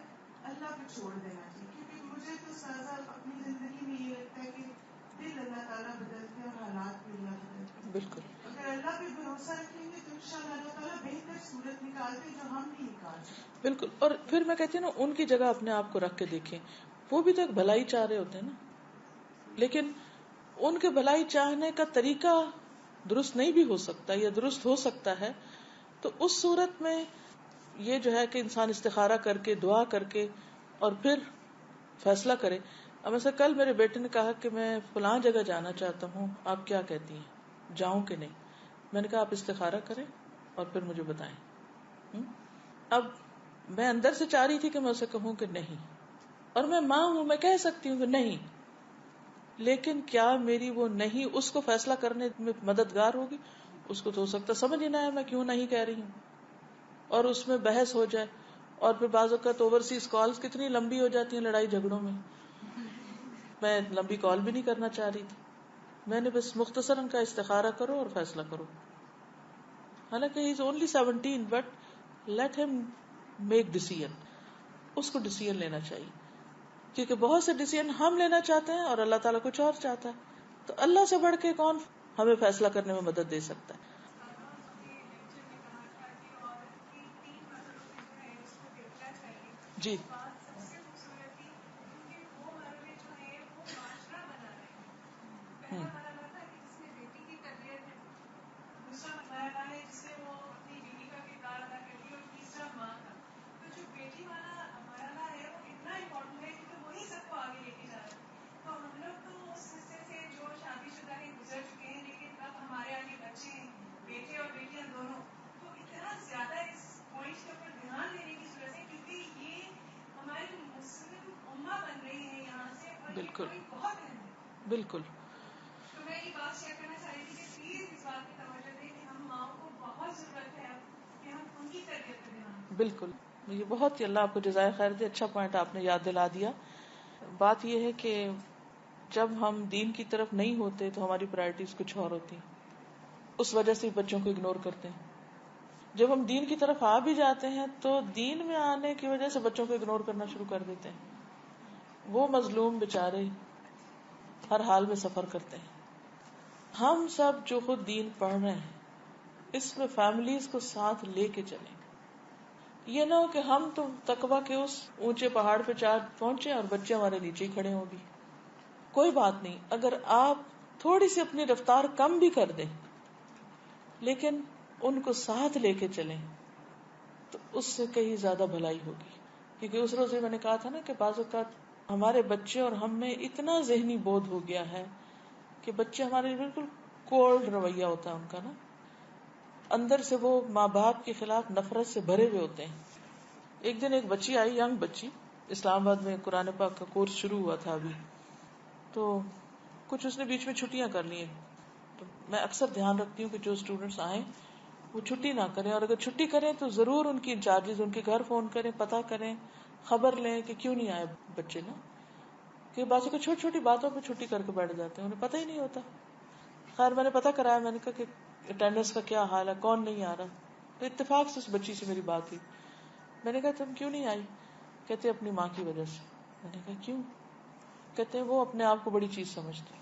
اللہ پہ چھوڑ دینا چاہیے. کیونکہ مجھے تو سازا اپنی زندگی میں یہ لگتا ہے کہ دل اللہ تعالیٰ بدلتے ہیں اور حالات بھی اللہ بدلتے ہیں. بالکل اگر اللہ پہ بھروسہ رکھیں گے تو انشاءاللہ اللہ تعالیٰ بہتر صورت نکالتے ہیں جو ہم نہیں نکال سکتے. بالکل. اور پھر میں کہتی ہوں نا ان کی جگہ اپنے آپ کو رکھ کے دیکھیں, وہ بھی تو ایک بھلائی چاہ رہے ہوتے ہیں نا, لیکن ان کے بھلائی چاہنے کا طریقہ درست نہیں بھی ہو سکتا یا درست ہو سکتا ہے. تو اس صورت میں یہ جو ہے کہ انسان استخارہ کر کے دعا کر کے اور پھر فیصلہ کرے. اب ایسا کل میرے بیٹے نے کہا کہ میں فلاں جگہ جانا چاہتا ہوں, آپ کیا کہتی ہیں, جاؤں کہ نہیں؟ میں نے کہا آپ استخارہ کریں اور پھر مجھے بتائیں. اب میں اندر سے چاہ رہی تھی کہ میں اسے کہوں کہ نہیں, اور میں ماں ہوں, میں کہہ سکتی ہوں کہ نہیں, لیکن کیا میری وہ نہیں اس کو فیصلہ کرنے میں مددگار ہوگی؟ اس کو تو ہو سکتا سمجھ ہی نہ ہے میں کیوں نہیں کہہ رہی ہوں, اور اس میں بحث ہو جائے. اور پھر بعض اوقات اوورسیز کالز کتنی لمبی ہو جاتی ہیں لڑائی جھگڑوں میں. میں لمبی کال بھی نہیں کرنا چاہ رہی تھی, میں نے بس مختصراً کا استخارہ کرو اور فیصلہ کرو. حالانکہ ہی از اونلی 17 بٹ لیٹ ہم میک ڈیسیژن. اس کو ڈیسیژن لینا چاہیے, کیونکہ بہت سے ڈیسیژن ہم لینا چاہتے ہیں اور اللہ تعالیٰ کچھ اور چاہتا ہے. تو اللہ سے بڑھ کے کون ہمیں فیصلہ کرنے میں مدد دے سکتا ہے؟ جی بات سب سے خوبصورت تھی کیونکہ وہ مرحلے جو ہے وہ معاشرہ بنا رہے ہیں. پہلا مرحلہ تھا کہ جس میں بیٹی کی تربیت ہے, دوسرا مرحلہ ہے جس میں وہ اپنی بیوی کا کردار ادا کرتی ہے, اور تیسرا ماں کا. تو جو بیٹی والا مرحلہ ہے وہ اتنا امپورٹنٹ ہے کیونکہ وہی سب کو آگے لے کے جا رہا ہے. تو ہم لوگ تو اس حصے سے جو شادی شدہ ہیں گزر چکے ہیں, لیکن اب ہمارے آگے بچے ہیں, بیٹے اور بیٹیاں دونوں, تو اتنا زیادہ اس پوائنٹ کے اوپر دھیان دینے کی ضرورت ہے کیونکہ یہ ہماری مسلم امہ بن رہی ہے یہاں سے, اور یہ بالکل پوائنٹ بہت اہم ہے. بالکل. تو میں یہ بات شیئر کرنا چاہ رہی تھی کہ پلیز اس بات کی توجہ دیں کہ ہم ماؤں کو بہت ضرورت ہے اب کہ ہم ان کی تربیت پہ دھیان دیں. بالکل, یہ بہت ہی اللہ آپ کو جزائے خیر دے, اچھا پوائنٹ آپ نے یاد دلا دیا. بات یہ ہے کہ جب ہم دین کی طرف نہیں ہوتے تو ہماری پرائرٹیز کچھ اور ہوتی ہیں, اس وجہ سے بچوں کو اگنور کرتے ہیں. جب ہم دین کی طرف آ بھی جاتے ہیں تو دین میں آنے کی وجہ سے بچوں کو اگنور کرنا شروع کر دیتے ہیں. وہ مظلوم بیچارے ہر حال میں سفر کرتے ہیں. ہم سب جو خود دین پڑھ رہے ہیں اس میں فیملیز کو ساتھ لے کے چلیں. یہ نہ ہو کہ ہم تو تقویٰ کے اس اونچے پہاڑ پہ پہنچے اور بچے ہمارے نیچے ہی کھڑے ہوں بھی. کوئی بات نہیں, اگر آپ تھوڑی سی اپنی رفتار کم بھی کر دیں لیکن ان کو ساتھ لے کے چلیں تو اس سے کہیں زیادہ بھلائی ہوگی. کیونکہ اس روز میں نے کہا تھا نا کہ بعض اوقات ہمارے بچے اور ہم میں اتنا ذہنی بودھ ہو گیا ہے کہ بچے ہمارے بالکل کولڈ رویہ ہوتا ہے ان کا نا, اندر سے وہ ماں باپ کے خلاف نفرت سے بھرے ہوئے ہوتے ہیں. ایک دن ایک بچی آئی, ینگ بچی, اسلام آباد میں قرآن پاک کا کورس شروع ہوا تھا ابھی, تو کچھ اس نے بیچ میں چھٹیاں کر لی ہیں. تو میں اکثر دھیان رکھتی ہوں کہ جو اسٹوڈینٹس آئیں وہ چھٹی نہ کریں, اور اگر چھٹی کریں تو ضرور ان کی انچارجز ان کے گھر فون کریں, پتہ کریں, خبر لیں کہ کیوں نہیں آئے بچے نا. کہ بازو کو چھوٹی چھوٹی باتوں پہ چھٹی کر کے بیٹھ جاتے ہیں, انہیں پتہ ہی نہیں ہوتا. خیر میں نے پتہ کرایا, میں نے کہا کہ اٹینڈنس کا کیا حال ہے, کون نہیں آ رہا. تو اتفاق سے اس بچی سے میری بات ہوئی. میں نے کہا تم کیوں نہیں آئی؟ کہتے اپنی ماں کی وجہ سے. میں نے کہا کیوں؟ کہتے ہیں وہ اپنے آپ کو بڑی چیز سمجھتے.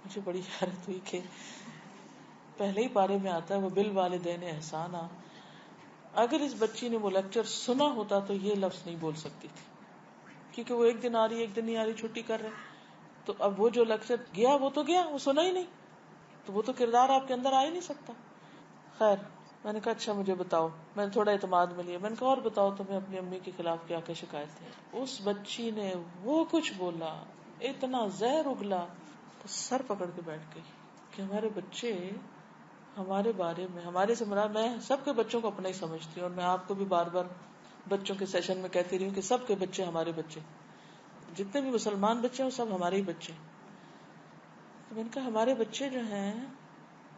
مجھے بڑی حیرت ہوئی کہ پہلے ہی پارے میں آتا ہے وہ بالوالدین احسانا. اگر اس بچی نے وہ لیکچر سنا ہوتا تو یہ لفظ نہیں بول سکتی تھی, کیونکہ وہ ایک دن آ رہی ایک دن نہیں آ رہی, چھٹی کر رہے. تو اب وہ جو لیکچر گیا وہ تو گیا, وہ سنا ہی نہیں, تو وہ تو کردار آپ کے اندر آ ہی نہیں سکتا. خیر میں نے کہا اچھا مجھے بتاؤ. میں نے تھوڑا اعتماد میں لیا, میں نے کہا اور بتاؤ تمہیں اپنی امی کے خلاف کیا کیا شکایت ہے. اس بچی نے وہ کچھ بولا, اتنا زہر اگلا, تو سر پکڑ کے بیٹھ گئی کہ ہمارے بچے ہمارے بارے میں, ہمارے سے مراد, میں سب کے بچوں کو اپنا ہی سمجھتی ہوں, اور میں آپ کو بھی بار بار بچوں کے سیشن میں کہتی رہی ہوں کہ سب کے بچے ہمارے بچے, جتنے بھی مسلمان بچے ہیں وہ سب ہمارے ہی بچے. تو میں نے کہا ہمارے بچے جو ہیں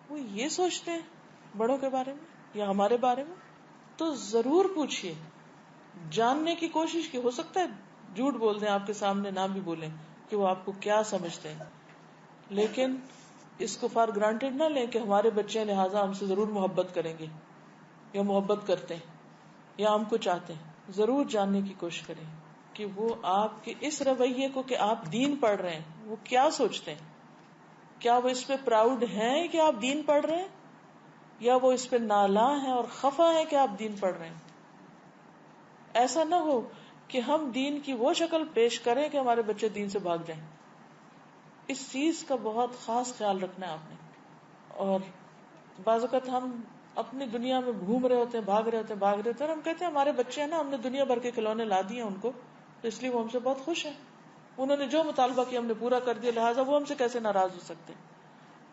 وہ یہ سوچتے ہیں بڑوں کے بارے میں یا ہمارے بارے میں, تو ضرور پوچھئے, جاننے کی کوشش کی. ہو سکتا ہے جھوٹ بول دیں آپ کے سامنے, نہ بھی بولیں کہ وہ آپ کو کیا سمجھتے ہیں, لیکن اس کو فار گرانٹیڈ نہ لیں کہ ہمارے بچے لہٰذا ہم سے ضرور محبت کریں گے یا محبت کرتے ہیں یا ہم کو چاہتے ہیں. ضرور جاننے کی کوشش کریں کہ وہ آپ کے اس رویے کو کہ آپ دین پڑھ رہے ہیں وہ کیا سوچتے ہیں. کیا وہ اس پہ پراؤڈ ہیں کہ آپ دین پڑھ رہے ہیں, یا وہ اس پہ نالاں ہیں اور خفا ہیں کہ آپ دین پڑھ رہے ہیں. ایسا نہ ہو کہ ہم دین کی وہ شکل پیش کریں کہ ہمارے بچے دین سے بھاگ جائیں. اس چیز کا بہت خاص خیال رکھنا ہے آپ نے. اور بعض اوقات ہم اپنی دنیا میں گھوم رہے ہوتے ہیں, بھاگ رہے ہوتے ہیں, اور ہم کہتے ہیں ہمارے بچے ہیں نا, ہم نے دنیا بھر کے کھلونے لا دیے ان کو, تو اس لیے وہ ہم سے بہت خوش ہیں. انہوں نے جو مطالبہ کیا ہم نے پورا کر دیا, لہٰذا وہ ہم سے کیسے ناراض ہو سکتے.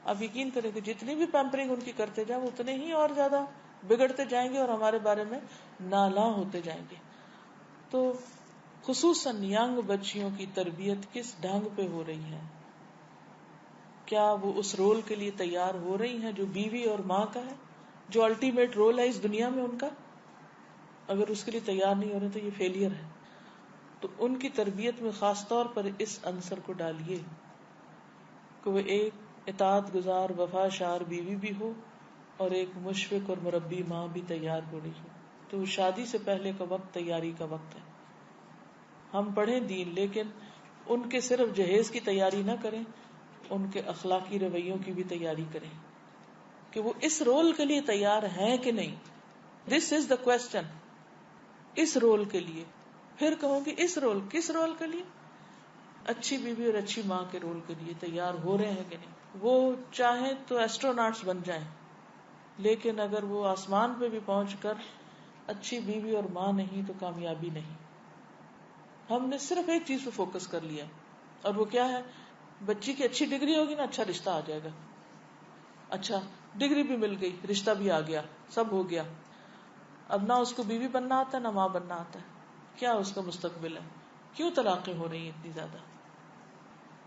اب یقین کریں کہ جتنی بھی پیمپرنگ ان کی کرتے جائیں, وہ اتنے ہی اور زیادہ بگڑتے جائیں گے اور ہمارے بارے میں نالاں ہوتے جائیں گے. تو خصوصاً ینگ بچیوں کی تربیت کس ڈھنگ پہ ہو رہی ہے؟ کیا وہ اس رول کے لیے تیار ہو رہی ہیں جو بیوی اور ماں کا ہے, جو الٹیمیٹ رول ہے اس دنیا میں ان کا؟ اگر اس کے لیے تیار نہیں ہو رہے تو یہ فیلئر ہے. تو ان کی تربیت میں خاص طور پر اس عنصر کو ڈالیے کہ وہ ایک اطاعت گزار وفا شار بیوی بھی ہو اور ایک مشفق اور مربی ماں بھی تیار ہو رہی ہو. تو شادی سے پہلے کا وقت تیاری کا وقت ہے. ہم پڑھیں دین, لیکن ان کے صرف جہیز کی تیاری نہ کریں, ان کے اخلاقی رویوں کی بھی تیاری کریں کہ وہ اس رول کے لیے تیار ہیں کہ نہیں. دس از دا کوسچن. اس رول کے لیے. پھر کہوں گی اس رول, کس رول کے لیے؟ اچھی بیوی اور اچھی ماں کے رول کے لیے تیار ہو رہے ہیں کہ نہیں؟ وہ چاہیں تو ایسٹروناٹس بن جائیں, لیکن اگر وہ آسمان پہ بھی پہنچ کر اچھی بیوی اور ماں نہیں تو کامیابی نہیں. ہم نے صرف ایک چیز پہ فوکس کر لیا, اور وہ کیا ہے؟ بچی کی اچھی ڈگری ہوگی نا, اچھا رشتہ آ جائے گا. اچھا ڈگری بھی مل گئی, رشتہ بھی آ گیا, سب ہو گیا. اب نہ اس کو بیوی بننا آتا ہے, نہ ماں بننا آتا ہے. کیا اس کا مستقبل ہے؟ کیوں طلاقیں ہو رہی ہیں اتنی زیادہ؟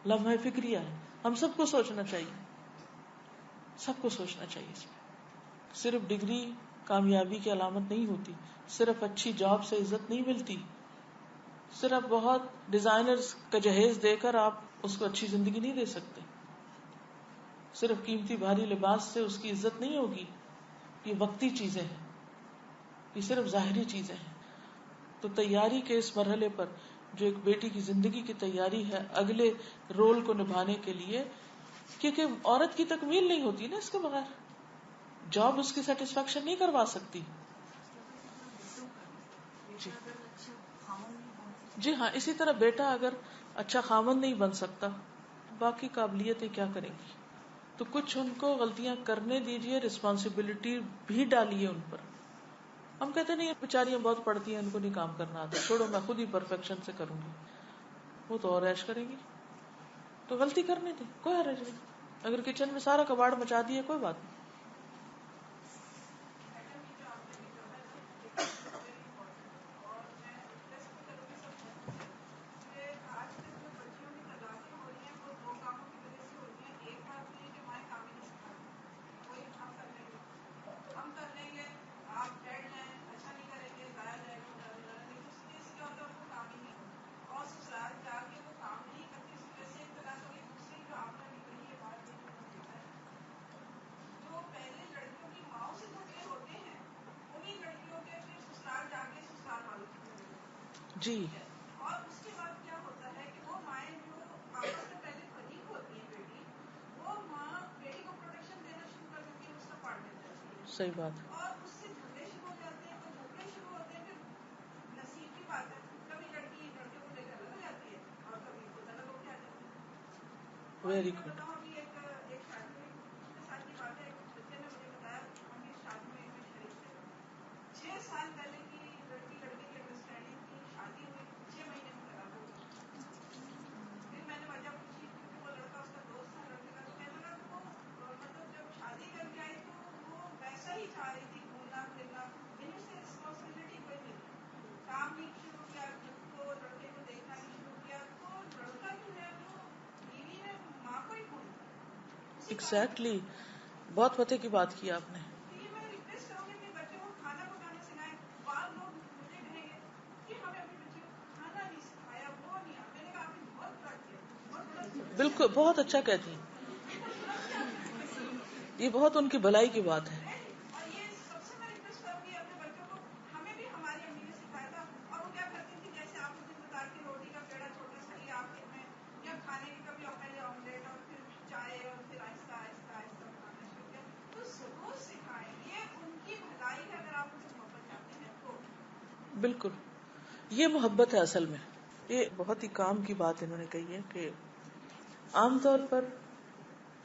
لمحہ فکریہ ہے. ہم سب کو سوچنا چاہیے, سب کو سوچنا چاہیے اس میں. صرف ڈگری کامیابی کی علامت نہیں ہوتی, صرف اچھی جاب سے عزت نہیں ملتی, صرف بہت ڈیزائنرز کا جہیز دے کر آپ اس کو اچھی زندگی نہیں دے سکتے, صرف قیمتی بھاری لباس سے اس کی عزت نہیں ہوگی. یہ وقتی چیزیں ہیں, یہ صرف ظاہری چیزیں ہیں. تو تیاری کے اس مرحلے پر جو ایک بیٹی کی زندگی کی تیاری ہے اگلے رول کو نبھانے کے لیے, کیونکہ عورت کی تکمیل نہیں ہوتی نا اس کے بغیر, جاب اس کی سیٹسفیکشن نہیں کروا سکتی. جی ہاں, اسی طرح بیٹا اگر اچھا خاوند نہیں بن سکتا, باقی قابلیتیں کیا کریں گی؟ تو کچھ ان کو غلطیاں کرنے دیجئے, رسپانسبلٹی بھی ڈالیے ان پر. ہم کہتے نہیں بیچاریاں بہت پڑھتی ہیں, ان کو نہیں کام کرنا آتا, چھوڑو میں خود ہی پرفیکشن سے کروں گی. وہ تو اور عیش کریں گی, تو غلطی کرنے دیں, کوئی حرج نہیں. اگر کچن میں سارا کباڑ مچا دیے کوئی بات نہیں. جی اور اس کے بعد کیا ہوتا ہے کہ وہ مائیں جو آپس میں پہلے فریق ہوتی ہیں, بیٹی وہ ماں بیٹی کو پروٹیکشن دینا شروع کر دیتی ہے, اس کا پارٹ بن جاتی ہے. صحیح بات. اور اس سے جھگڑے شروع ہو جاتے ہیں, اور جھگڑے شروع ہوتے ہیں پھر نصیب کی بات ہے, کبھی لڑکی لڑکیوں کو لے کر الگ ہو جاتی ہے اور کبھی خود الگ ہو کے آ جاتی ہے. اور ویری میں گڈ. بتاؤں ابھی ایک شادی میں کے ساتھ کی بات ہے, ایک بچے نے مجھے بتایا, ہم اس شادی میں شریک تھے. 6 سال پہلے کی لڑکی لڑکے کی انڈرسٹینڈنگ تھی, شادی ہوئی 6 مہینے میں طلاق ہو گئی. پھر میں نے وجہ پوچھی, کیونکہ وہ لڑکا اس کا دوست تھا لڑکے کا, تو کہنے لگا کہ وہ مطلب جب شادی کر کے آئی تو وہ ویسا ہی چاہ رہی تھی, گھومنا پھرنا, یعنی اس سے رسپانسبلٹی کوئی نہیں, کام نہیں شروع کیا, خود کو لڑکے کو دیکھنا نہیں شروع کیا, تو لڑکا جو ہے وہ بیوی ہے ماں کو ہی بھول گیا. ایگزیکٹلی, بہت پتے کی بات کی آپ نے. یہ میں ریکویسٹ کروں گی کہ بچوں کو کھانا پکانا سکھائیں. بعض لوگ مجھے کہیں گے کہ ہمیں اپنی بچیوں کو کھانا نہیں سکھایا, وہ نہیں آ. میں نے کہا آپ نے بہت بڑا کیا, بہت بڑا. بالکل, بہت اچھا کہتی ہیں, یہ بہت ان کی بھلائی کی بات ہے. اور یہ سب سے میں ریکویسٹ کروں گی اپنے بچوں کو, ہمیں بھی ہماری امی نے سکھایا تھا. اور وہ کیا کرتی تھی, جیسے آپ اس دن بتا کے روٹی کا پیڑا چھوٹا سا لیا آخر میں, یا کھانے کی کبھی پہلے آملیٹ اور پھر چائے, اور پھر آہستہ آہستہ آہستہ بنانا شروع کیا. تو ضرور سکھائیں, یہ ان کی بھلائی ہے اگر آپ ان سے محبت چاہتے ہیں تو. بالکل, یہ محبت ہے اصل میں. یہ بہت ہی کام کی بات انہوں نے کہی ہے کہ عام طور پر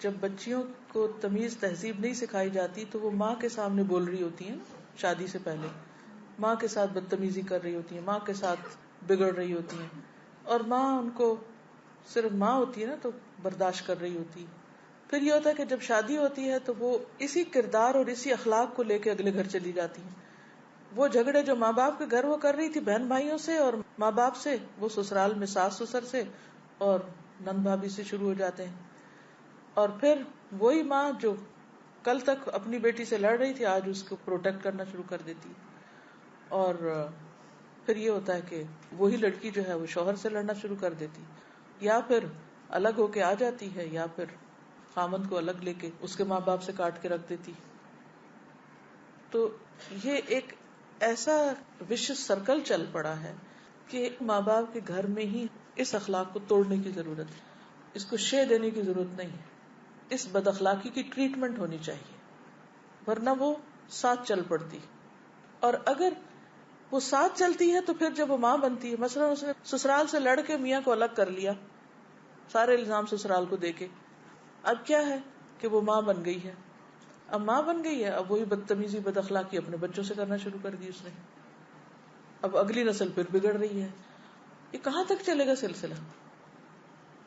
جب بچیوں کو تمیز تہذیب نہیں سکھائی جاتی تو وہ ماں کے سامنے بول رہی ہوتی ہیں, شادی سے پہلے ماں کے ساتھ بدتمیزی کر رہی ہوتی ہیں, ماں کے ساتھ بگڑ رہی ہوتی ہیں, اور ماں ان کو صرف ماں ہوتی ہے نا تو برداشت کر رہی ہوتی. پھر یہ ہوتا ہے کہ جب شادی ہوتی ہے تو وہ اسی کردار اور اسی اخلاق کو لے کے اگلے گھر چلی جاتی ہیں. وہ جھگڑے جو ماں باپ کے گھر وہ کر رہی تھی بہن بھائیوں سے اور ماں باپ سے, وہ سسرال میں ساس سسر سے اور نند بھابھی سے شروع ہو جاتے ہیں. اور پھر وہی ماں جو کل تک اپنی بیٹی سے لڑ رہی تھی آج اس کو پروٹیکٹ کرنا شروع کر دیتی. اور پھر یہ ہوتا ہے کہ وہی لڑکی جو ہے وہ شوہر سے لڑنا شروع کر دیتی, یا پھر الگ ہو کے آ جاتی ہے, یا پھر خامند کو الگ لے کے اس کے ماں باپ سے کاٹ کے رکھ دیتی. تو یہ ایک ایسا وشس سرکل چل پڑا ہے کہ ماں باپ کے گھر میں ہی اس اخلاق کو توڑنے کی ضرورت ہے, اس کو شے دینے کی ضرورت نہیں ہے. اس بد اخلاقی کی ٹریٹمنٹ ہونی چاہیے, ورنہ وہ ساتھ چل پڑتی. اور اگر وہ ساتھ چلتی ہے تو پھر جب وہ ماں بنتی ہے، مثلا اس نے سسرال سے لڑ کے میاں کو الگ کر لیا، سارے الزام سسرال کو دے کے، اب کیا ہے کہ وہ ماں بن گئی ہے. اب ماں بن گئی ہے، اب وہی بدتمیزی بد اخلاقی اپنے بچوں سے کرنا شروع کر دی اس نے. اب اگلی نسل پھر بگڑ رہی ہے. یہ کہاں تک چلے گا سلسلہ؟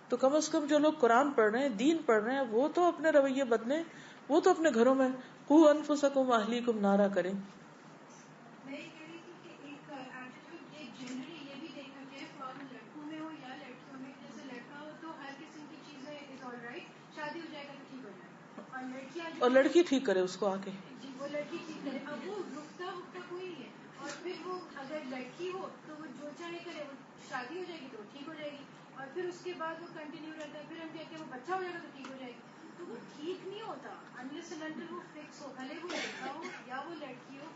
تو کم از کم جو لوگ قرآن پڑھ رہے ہیں، دین پڑھ رہے ہیں، وہ تو اپنے رویے بدلیں، وہ تو اپنے گھروں میں قوا انفسکم واہلیکم نارا کریں. میں یہ کہہ رہی تھی کہ ایک ایٹیٹیوڈ یہ جنرلی یہ بھی دیکھا گیا ہے، فوراً لڑکوں میں ہو یا لڑکیوں میں، جیسے لڑکا ہو تو ہر قسم کی چیزیں از آل رائٹ، شادی ہو جائے گا تو ٹھیک ہو جائے گا، اور لڑکیاں جو اور لڑکی ٹھیک کرے اس کو آ کے. جی وہ لڑکی ٹھیک کرے. اب وہ رکتا کوئی نہیں ہے. اور پھر وہ اگر لڑکی ہو تو وہ جو چاہے کرے، وہ شادی ہو جائے گی تو وہ ٹھیک ہو جائے گی، اور پھر اس کے بعد وہ کنٹینیو رہتا ہے. پھر ہم کہتے ہیں وہ بچہ ہو جائے گا تو ٹھیک ہو جائے گی. تو وہ ٹھیک نہیں ہوتا انلیس اینڈ انٹل وہ فکس ہو، بھلے وہ لڑکا ہو یا وہ لڑکی ہو،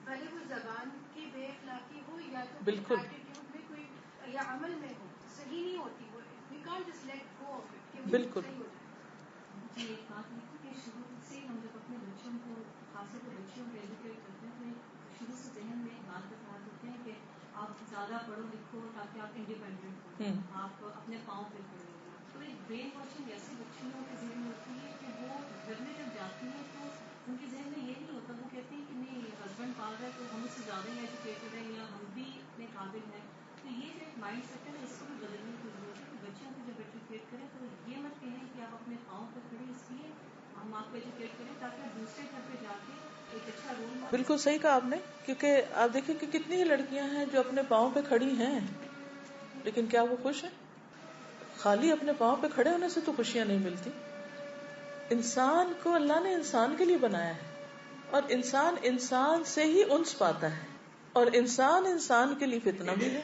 بھلے وہ زبان کی بے اخلاقی ہو یا تو بالکل ایٹیٹیوڈ میں کوئی یا عمل میں ہو، صحیح نہیں ہوتی وہ. We can't just let go of it کہ وہ بالکل. صحیح ہو جائے. جی ایک بات یہ تھی کہ شروع سے ہم جب اپنے بچوں کو، خاص طور پر بچیوں کو ایجوکیٹ کرتے ہیں تو ایک شروع سے ذہن میں ایک بات بتا دیتے ہیں کہ آپ زیادہ پڑھو لکھو تاکہ آپ انڈیپینڈنٹ ہوں، آپ اپنے پاؤں پہ کھڑے ہو. تو ایک برین واشنگ ایسی بچیوں کے ذہن میں ہوتی ہے کہ وہ گھر میں جب جاتی ہیں تو ان کے ذہن میں یہ نہیں ہوتا، وہ کہتے ہیں کہ نہیں ہسبینڈ پال رہا ہے تو ہم اس سے زیادہ ہی ایجوکیٹڈ ہیں یا ہم بھی اتنے قابل ہیں. تو یہ جو ایک مائنڈ سیٹ ہے اس کو بھی بدلنے کی ضرورت ہے کہ بچوں کو جب ایجوکیٹ کریں تو یہ مت کہیں کہ آپ اپنے پاؤں پہ کھڑے اس لیے ہم آپ کو ایجوکیٹ کریں تاکہ آپ دوسرے گھر پہ جا کے ایک اچھا رول ماڈل. بالکل صحیح کہا آپ نے، کیونکہ آپ دیکھیں کہ کتنی ہی لڑکیاں ہیں جو اپنے پاؤں پہ کھڑی ہیں، لیکن کیا وہ خوش ہیں؟ خالی اپنے پاؤں پہ کھڑے ہونے سے تو خوشیاں نہیں ملتی. انسان کو اللہ نے انسان کے لیے بنایا ہے، اور انسان انسان سے ہی انس پاتا ہے، اور انسان انسان کے لیے فتنہ بھی ہے،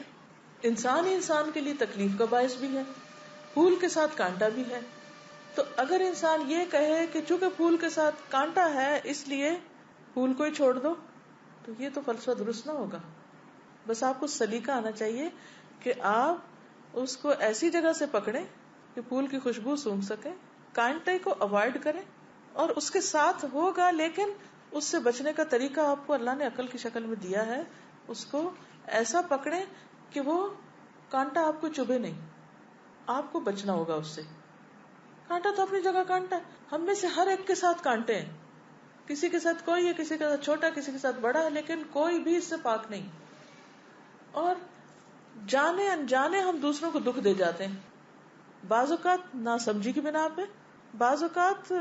انسان ہی انسان کے لیے تکلیف کا باعث بھی ہے، پھول کے ساتھ کانٹا بھی ہے. تو اگر انسان یہ کہے کہ چونکہ پھول کے ساتھ کانٹا ہے اس لیے پھول کو ہی چھوڑ دو، تو یہ تو فلسفہ درست نہ ہوگا. بس آپ کو سلیقہ آنا چاہیے کہ آپ اس کو ایسی جگہ سے پکڑیں کہ پھول کی خوشبو سونگھ سکیں، کانٹے کو اوائڈ کریں، اور اس کے ساتھ ہوگا، لیکن اس سے بچنے کا طریقہ آپ کو اللہ نے عقل کی شکل میں دیا ہے. اس کو ایسا پکڑیں کہ وہ کانٹا آپ کو چبھے نہیں، آپ کو بچنا ہوگا اس سے. کانٹا تو اپنی جگہ کانٹا ہے، ہم میں سے ہر ایک کے ساتھ کانٹے ہیں، کسی کے ساتھ کوئی ہے، کسی کے ساتھ چھوٹا، کسی کے ساتھ بڑا ہے، لیکن کوئی بھی اس سے پاک نہیں. اور جانے انجانے ہم دوسروں کو دکھ دے جاتے ہیں، بعض اوقات ناسمجھی کی بنا پہ، بعض اوقات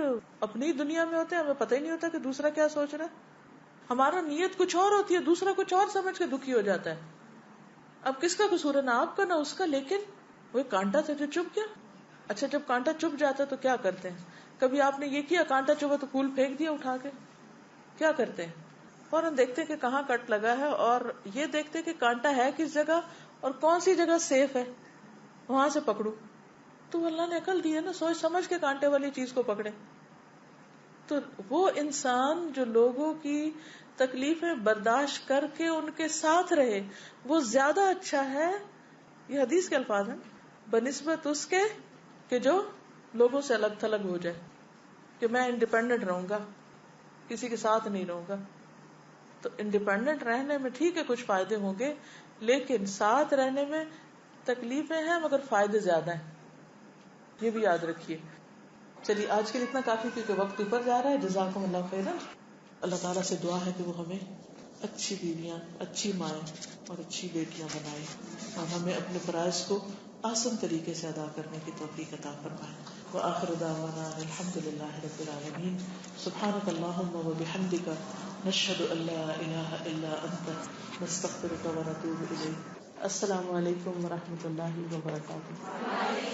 اپنی دنیا میں ہوتے ہیں، ہمیں پتہ ہی نہیں ہوتا کہ دوسرا کیا سوچ رہا ہے. ہمارا نیت کچھ اور ہوتی ہے، دوسرا کچھ اور سمجھ کے دکھی ہو جاتا ہے. اب کس کا قصور ہے؟ نہ آپ کا نہ اس کا، لیکن وہ کانٹا تھا جو چپ گیا. اچھا جب کانٹا چپ جاتا ہے تو کیا کرتے ہیں؟ کبھی آپ نے یہ کیا کانٹا چبھا تو پھول پھینک دیا اٹھا کے؟ کیا کرتے ہیں؟ فوراً دیکھتے کہ کہاں کٹ لگا ہے، اور یہ دیکھتے کہ کانٹا ہے کس جگہ اور کون سی جگہ سیف ہے، وہاں سے پکڑو. تو اللہ نے عقل دی ہے نا، سوچ سمجھ کے کانٹے والی چیز کو پکڑے. تو وہ انسان جو لوگوں کی تکلیفیں برداشت کر کے ان کے ساتھ رہے، وہ زیادہ اچھا ہے. یہ حدیث کے الفاظ ہیں، بنسبت اس کے کہ جو لوگوں سے الگ تھلگ ہو جائے، کہ میں انڈیپینڈنٹ رہوں گا، کسی کے ساتھ نہیں رہوں گا. تو انڈیپینڈنٹ رہنے میں ٹھیک ہے کچھ فائدے ہوں گے، لیکن ساتھ رہنے میں تکلیفیں ہیں مگر فائدے زیادہ ہیں، یہ بھی یاد رکھیے. چلیے آج کے لیے اتنا کافی کیونکہ وقت اوپر جا رہا ہے. جزاکم اللہ خیرا. اللہ تعالیٰ سے دعا ہے کہ وہ ہمیں اچھی بیویاں، اچھی مائیں اور اچھی بیٹیاں بنائے، اور ہمیں اپنے فرائض کو آسان طریقے سے ادا کرنے کی توفیق عطا فرمائے. وآخر دعوانا الحمد للہ رب العالمین. سبحانک اللہم وبحمدک، نشہد ان لا الہ الا انت، نستغفرک ونتوب الیک. السلام علیکم ورحمۃ اللہ وبرکاتہ.